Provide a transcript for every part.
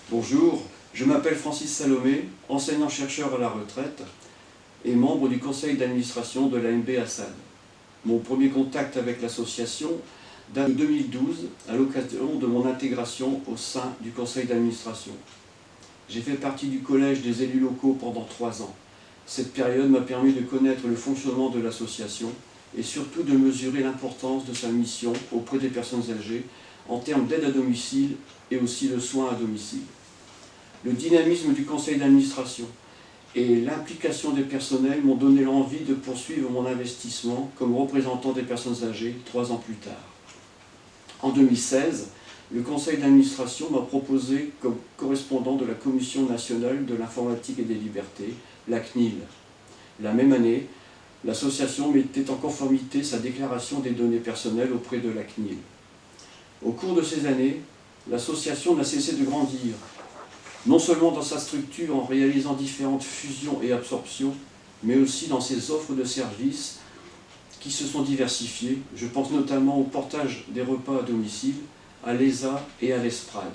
Bonjour, je m'appelle Francis Salomé, enseignant-chercheur à la retraite et membre du conseil d'administration de l'AMB Assad. Mon premier contact avec l'association date de 2012 à l'occasion de mon intégration au sein du conseil d'administration. J'ai fait partie du collège des élus locaux pendant 3 ans. Cette période m'a permis de connaître le fonctionnement de l'association et surtout de mesurer l'importance de sa mission auprès des personnes âgées en termes d'aide à domicile et aussi de soins à domicile. Le dynamisme du conseil d'administration et l'implication des personnels m'ont donné l'envie de poursuivre mon investissement comme représentant des personnes âgées 3 ans plus tard. En 2016, le conseil d'administration m'a proposé comme correspondant de la Commission nationale de l'informatique et des libertés, la CNIL. La même année, l'association mettait en conformité sa déclaration des données personnelles auprès de la CNIL. Au cours de ces années, l'association n'a cessé de grandir, non seulement dans sa structure en réalisant différentes fusions et absorptions, mais aussi dans ses offres de services qui se sont diversifiées. Je pense notamment au portage des repas à domicile, à l'ESA et à l'ESPRAD.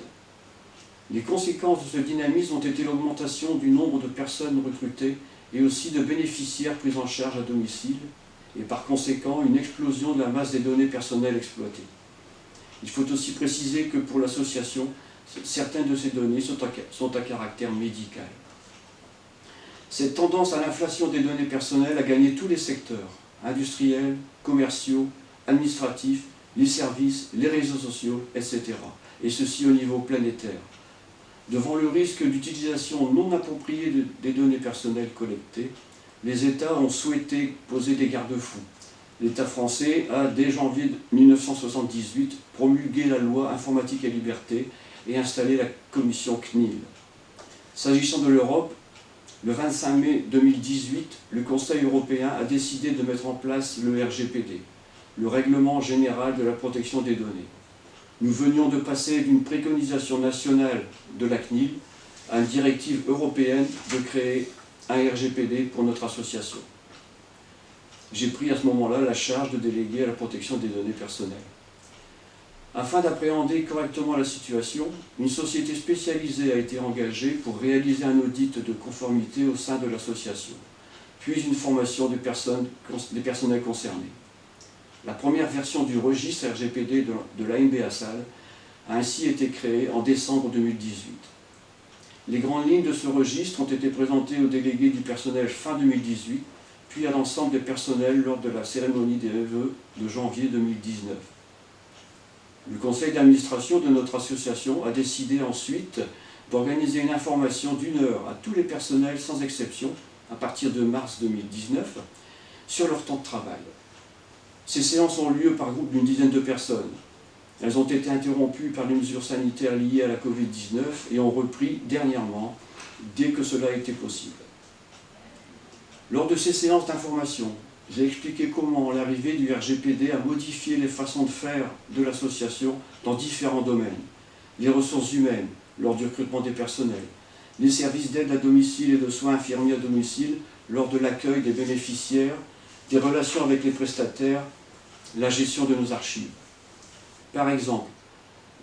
Les conséquences de ce dynamisme ont été l'augmentation du nombre de personnes recrutées et aussi de bénéficiaires pris en charge à domicile, et par conséquent une explosion de la masse des données personnelles exploitées. Il faut aussi préciser que pour l'association, certaines de ces données sont à caractère médical. Cette tendance à l'inflation des données personnelles a gagné tous les secteurs, industriels, commerciaux, administratifs, les services, les réseaux sociaux, etc. Et ceci au niveau planétaire. Devant le risque d'utilisation non appropriée des données personnelles collectées, les États ont souhaité poser des garde-fous. L'État français a, dès janvier 1978, promulgué la loi Informatique et Liberté et installé la commission CNIL. S'agissant de l'Europe, le 25 mai 2018, le Conseil européen a décidé de mettre en place le RGPD, le Règlement général de la protection des données. Nous venions de passer d'une préconisation nationale de la CNIL à une directive européenne de créer un RGPD pour notre association. J'ai pris à ce moment-là la charge de déléguer à la protection des données personnelles. Afin d'appréhender correctement la situation, une société spécialisée a été engagée pour réaliser un audit de conformité au sein de l'association, puis une formation des personnels concernés. La première version du registre RGPD de l'AMB Assad a ainsi été créée en décembre 2018. Les grandes lignes de ce registre ont été présentées aux délégués du personnel fin 2018, puis à l'ensemble des personnels lors de la cérémonie des vœux de janvier 2019. Le conseil d'administration de notre association a décidé ensuite d'organiser une information d'1 heure à tous les personnels sans exception, à partir de mars 2019, sur leur temps de travail. Ces séances ont lieu par groupe d'une dizaine de personnes. Elles ont été interrompues par les mesures sanitaires liées à la Covid-19 et ont repris dernièrement, dès que cela a été possible. Lors de ces séances d'information, j'ai expliqué comment l'arrivée du RGPD a modifié les façons de faire de l'association dans différents domaines. Les ressources humaines, lors du recrutement des personnels, les services d'aide à domicile et de soins infirmiers à domicile, lors de l'accueil des bénéficiaires, des relations avec les prestataires, la gestion de nos archives. Par exemple,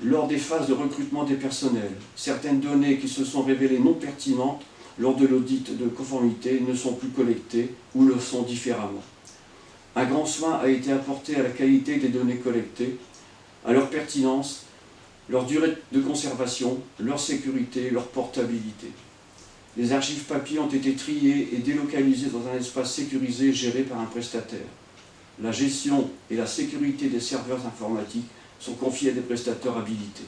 lors des phases de recrutement des personnels, certaines données qui se sont révélées non pertinentes lors de l'audit de conformité ne sont plus collectées ou le sont différemment. Un grand soin a été apporté à la qualité des données collectées, à leur pertinence, leur durée de conservation, leur sécurité, leur portabilité. Les archives papier ont été triées et délocalisées dans un espace sécurisé géré par un prestataire. La gestion et la sécurité des serveurs informatiques sont confiés à des prestataires habilités.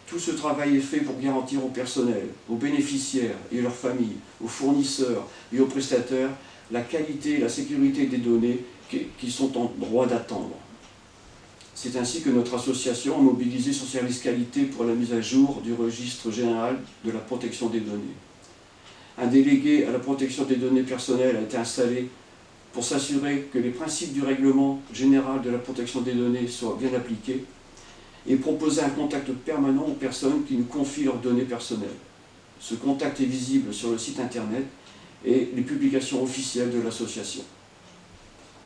Tout ce travail est fait pour garantir au personnel, aux bénéficiaires et leurs familles, aux fournisseurs et aux prestataires la qualité et la sécurité des données qui sont en droit d'attendre. C'est ainsi que notre association a mobilisé son service qualité pour la mise à jour du registre général de la protection des données. Un délégué à la protection des données personnelles a été installé pour s'assurer que les principes du règlement général de la protection des données soient bien appliqués et proposer un contact permanent aux personnes qui nous confient leurs données personnelles. Ce contact est visible sur le site internet et les publications officielles de l'association.